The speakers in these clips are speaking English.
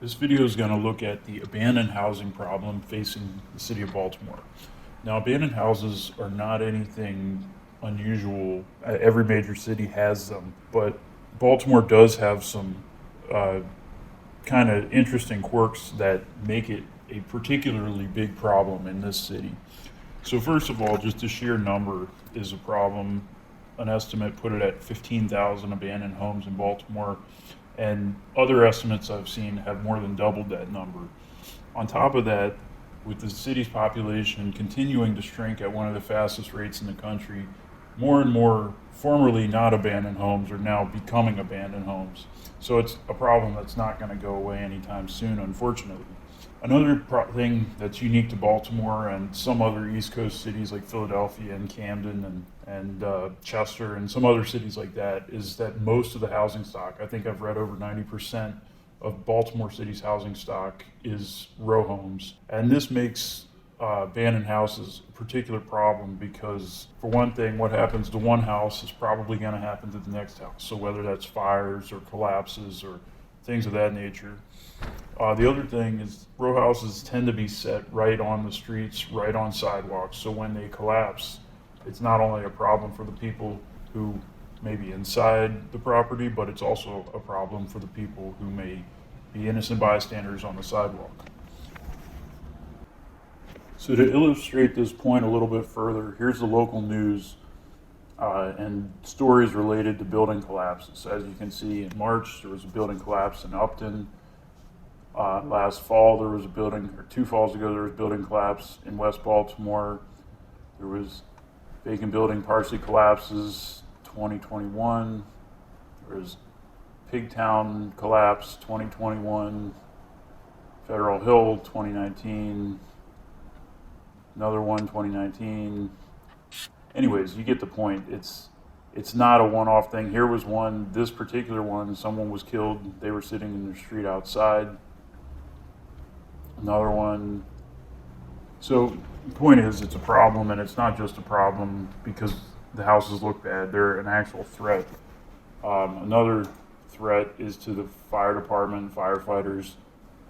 This video is going to look at the abandoned housing problem facing the city of Baltimore. Now, abandoned houses are not anything unusual. Every major city has them, but Baltimore does have some uh, kind of interesting quirks that make it a particularly big problem in this city. So, first of all, just the sheer number is a problem. An estimate put it at 15,000 abandoned homes in Baltimore, and other estimates I've seen have more than doubled that number. On top of that, with the city's population continuing to shrink at one of the fastest rates in the country, more and more formerly not abandoned homes are now becoming abandoned homes. So it's a problem that's not going to go away anytime soon, unfortunately. Another thing that's unique to Baltimore and some other East Coast cities like Philadelphia and Camden and Chester and some other cities like that is that most of the housing stock, I think I've read over 90% of Baltimore City's housing stock is row homes. And this makes abandoned houses a particular problem because, for one thing, what happens to one house is probably going to happen to the next house. So whether that's fires or collapses or things of that nature. The other thing is row houses tend to be set right on the streets, right on sidewalks. So when they collapse, it's not only a problem for the people who may be inside the property, but it's also a problem for the people who may be innocent bystanders on the sidewalk. So to illustrate this point a little bit further, here's the local news and stories related to building collapses. As you can see, in March, there was a building collapse in Upton. Last fall, there was a building, or 2 falls ago, there was a building collapse in West Baltimore. There was vacant building partially collapses, 2021. There was Pigtown collapse, 2021. Federal Hill, 2019. Another one, 2019. Anyways, you get the point. It's not a one-off thing. Here was one, this particular one, someone was killed. They were sitting in the street outside. Another one. So the point is, it's a problem, and it's not just a problem because the houses look bad. They're an actual threat. Another threat is to the fire department, firefighters.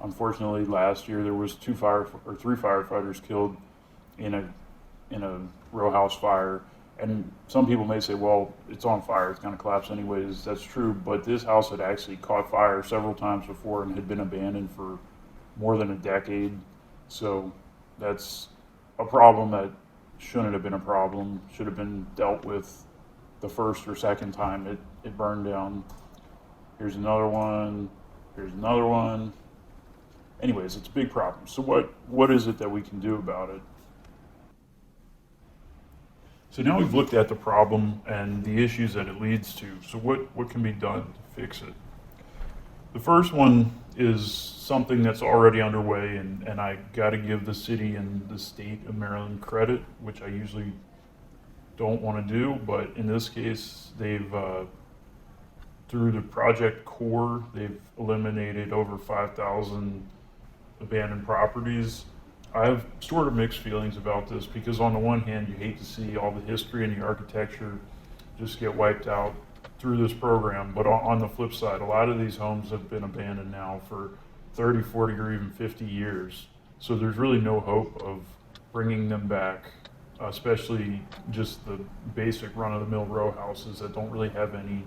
Unfortunately, last year there was 3 firefighters killed in a row house fire. And some people may say, well, it's on fire, it's going to collapse anyways. That's true, but this house had actually caught fire several times before and had been abandoned for more than a decade. So that's a problem that shouldn't have been a problem, should have been dealt with the first or second time it burned down. Here's another one, here's another one. Anyways, it's a big problem. So what is it that we can do about it? So now we've looked at the problem and the issues that it leads to. So what can be done to fix it? The first one is something that's already underway, and I got to give the city and the state of Maryland credit, which I usually don't want to do, but in this case, they've, through the Project Core, they've eliminated over 5,000 abandoned properties. I have sort of mixed feelings about this because on the one hand, you hate to see all the history and the architecture just get wiped out through this program. But on the flip side, a lot of these homes have been abandoned now for 30, 40, or even 50 years. So there's really no hope of bringing them back, especially just the basic run-of-the-mill row houses that don't really have any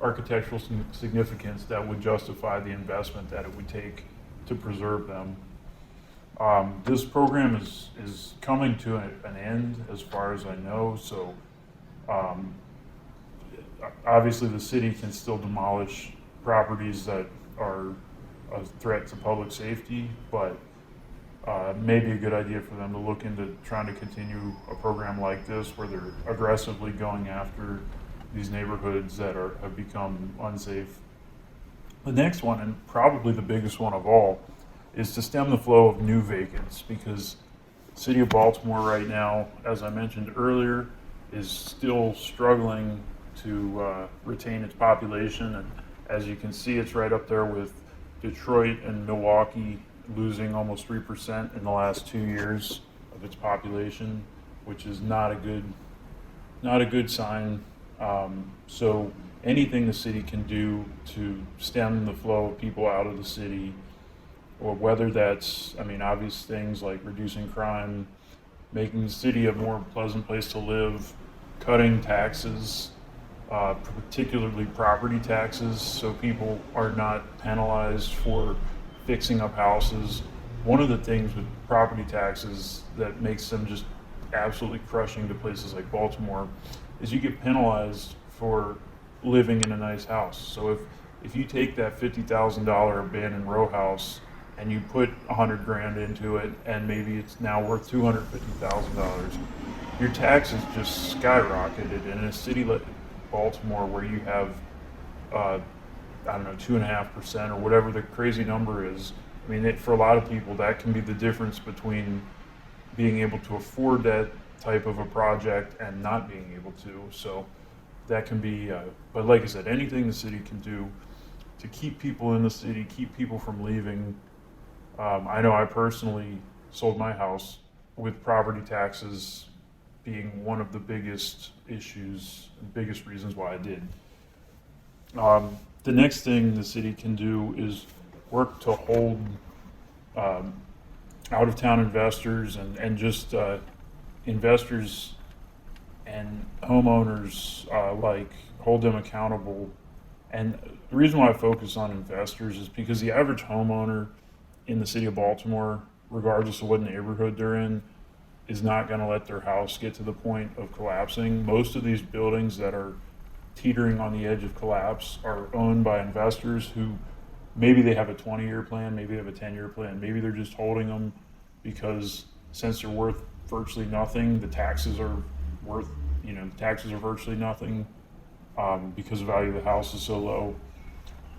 architectural significance that would justify the investment that it would take to preserve them. This program is coming to an end as far as I know, so obviously the city can still demolish properties that are a threat to public safety, but maybe a good idea for them to look into trying to continue a program like this where they're aggressively going after these neighborhoods that have become unsafe. The next one, and probably the biggest one of all, is to stem the flow of new vacants, because the city of Baltimore right now, as I mentioned earlier, is still struggling to retain its population. And as you can see, it's right up there with Detroit and Milwaukee, losing almost 3% in the last 2 years of its population, which is not a good sign. So anything the city can do to stem the flow of people out of the city or whether that's, I mean, obvious things like reducing crime, making the city a more pleasant place to live, cutting taxes, particularly property taxes, so people are not penalized for fixing up houses. One of the things with property taxes that makes them just absolutely crushing to places like Baltimore is you get penalized for living in a nice house. So if you take that $50,000 abandoned row house and you put 100 grand into it and maybe it's now worth $250,000, your taxes just skyrocketed. And in a city like Baltimore where you have I don't know, 2.5% or whatever the crazy number is. I mean, for a lot of people, that can be the difference between being able to afford that type of a project and not being able to. So that can be, but like I said, anything the city can do to keep people in the city, keep people from leaving. I know I personally sold my house with property taxes being one of the biggest issues and biggest reasons why I did. The next thing the city can do is work to hold out-of-town investors and just investors and homeowners like hold them accountable. And the reason why I focus on investors is because the average homeowner in the city of Baltimore, regardless of what neighborhood they're in, is not going to let their house get to the point of collapsing. Most of these buildings that are teetering on the edge of collapse are owned by investors who maybe they have a 20-year plan, maybe they have a 10-year plan, maybe they're just holding them because since they're worth virtually nothing, the taxes are worth, the taxes are virtually nothing because the value of the house is so low.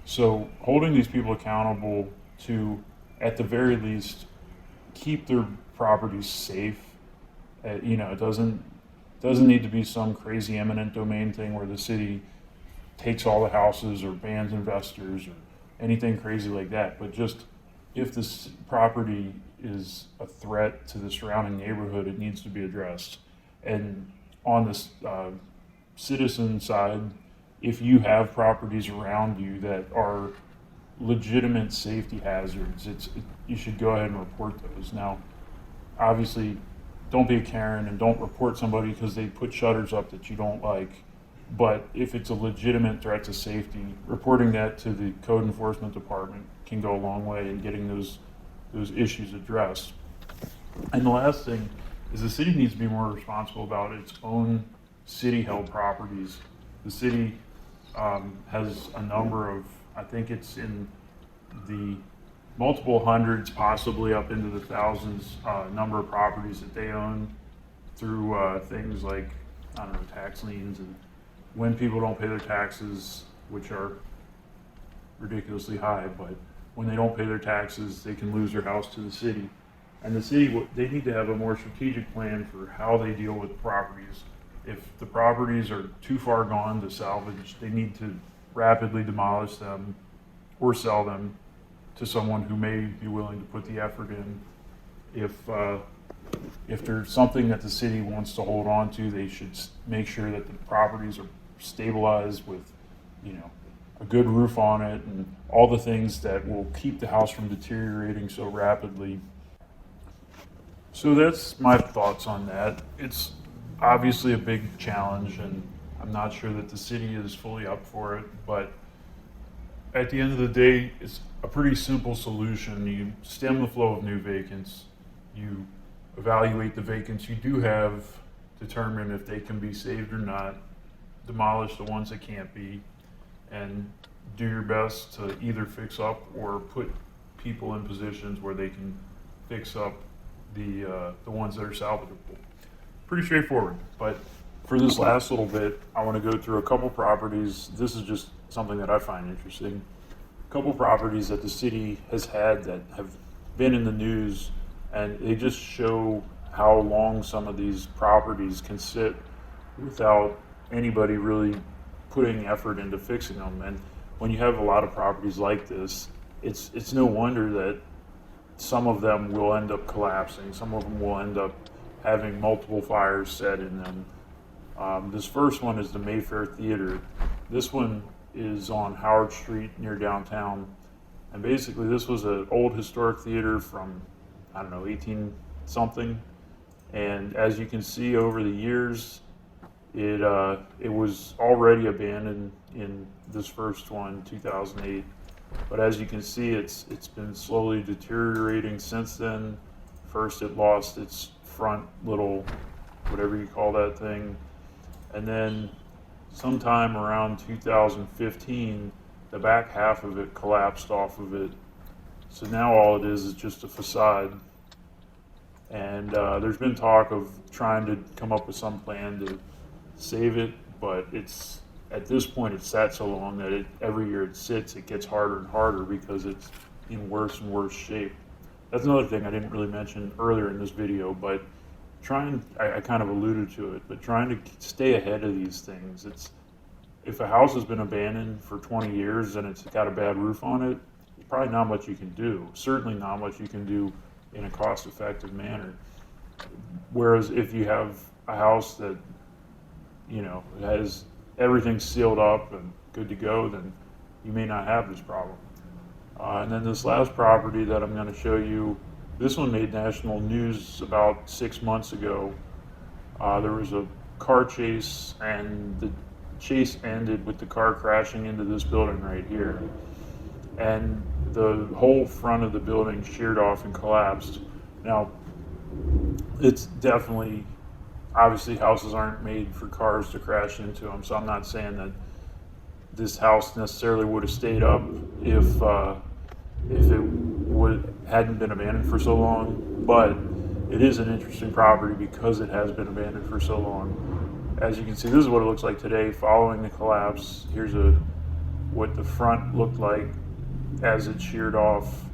So holding these people accountable to, at the very least, keep their properties safe. It doesn't need to be some crazy eminent domain thing where the city takes all the houses or bans investors or anything crazy like that. But just if this property is a threat to the surrounding neighborhood, it needs to be addressed. And on this citizen side, if you have properties around you that are legitimate safety hazards, you should go ahead and report those. Now, obviously, don't be a Karen and don't report somebody because they put shutters up that you don't like. But if it's a legitimate threat to safety, reporting that to the code enforcement department can go a long way in getting those issues addressed. And the last thing is the city needs to be more responsible about its own city-held properties. The city has a number of, I think it's in the multiple hundreds, possibly up into the thousands, number of properties that they own through things like, I don't know, tax liens, and when people don't pay their taxes, which are ridiculously high, but when they don't pay their taxes, they can lose their house to the city. And the city, they need to have a more strategic plan for how they deal with properties. If the properties are too far gone to salvage, they need to rapidly demolish them or sell them to someone who may be willing to put the effort in. If there's something that the city wants to hold on to, they should make sure that the properties are stabilized with, a good roof on it and all the things that will keep the house from deteriorating so rapidly. So that's my thoughts on that. It's obviously a big challenge, and I'm not sure that the city is fully up for it, but at the end of the day, it's a pretty simple solution. You stem the flow of new vacants, you evaluate the vacants you do have, determine if they can be saved or not, demolish the ones that can't be, and do your best to either fix up or put people in positions where they can fix up the ones that are salvageable. Pretty straightforward, but for this last little bit, I want to go through a couple properties. This is just something that I find interesting. A couple properties that the city has had that have been in the news, and they just show how long some of these properties can sit without anybody really putting effort into fixing them. And when you have a lot of properties like this, it's no wonder that some of them will end up collapsing. Some of them will end up having multiple fires set in them. This first one is the Mayfair Theater. This one is on Howard Street near downtown, And basically, this was an old historic theater from, I don't know, 18 something. And as you can see over the years, it was already abandoned in this first one, 2008. But as you can see, it's been slowly deteriorating since then. First, it lost its front little, whatever you call that thing, and then sometime around 2015, the back half of it collapsed off of it. So now all it is just a facade. And there's been talk of trying to come up with some plan to save it, but it's at this point it's sat so long that every year it sits, it gets harder and harder because it's in worse and worse shape. That's another thing I didn't really mention earlier in this video, but I kind of alluded to it, but trying to stay ahead of these things. If a house has been abandoned for 20 years and it's got a bad roof on it, there's probably not much you can do. Certainly not much you can do in a cost-effective manner. Whereas if you have a house that, has everything sealed up and good to go, then you may not have this problem. And then this last property that I'm going to show you, this one made national news about 6 months ago. There was a car chase, and the chase ended with the car crashing into this building right here. And the whole front of the building sheared off and collapsed. Now, it's definitely, obviously houses aren't made for cars to crash into them, so I'm not saying that this house necessarily would have stayed up if it hadn't been abandoned for so long, but it is an interesting property because it has been abandoned for so long. As you can see, this is what it looks like today following the collapse. Here's what the front looked like as it sheared off.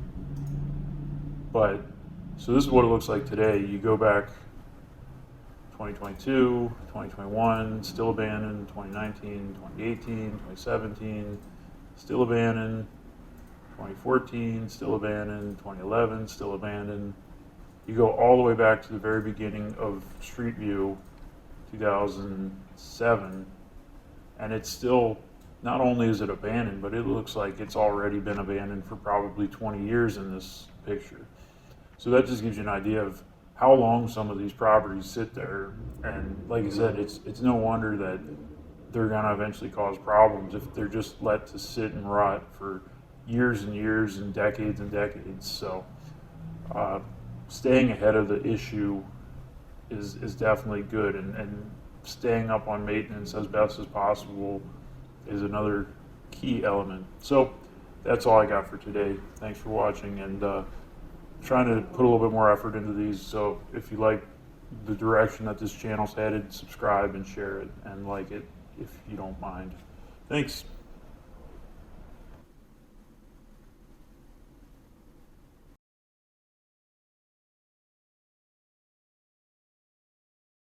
So this is what it looks like today. You go back 2022, 2021, still abandoned, 2019, 2018, 2017, still abandoned, 2014, still abandoned, 2011, still abandoned. You go all the way back to the very beginning of Street View, 2007, and it's still, not only is it abandoned, but it looks like it's already been abandoned for probably 20 years in this picture. So that just gives you an idea of how long some of these properties sit there. And like I said, it's no wonder that they're going to eventually cause problems if they're just let to sit and rot for years and years and decades and decades. So staying ahead of the issue is definitely good, and staying up on maintenance as best as possible is another key element. So that's all I got for today. Thanks for watching, and trying to put a little bit more effort into these. So if you like the direction that this channel's headed, subscribe and share it, and like it if you don't mind. Thanks.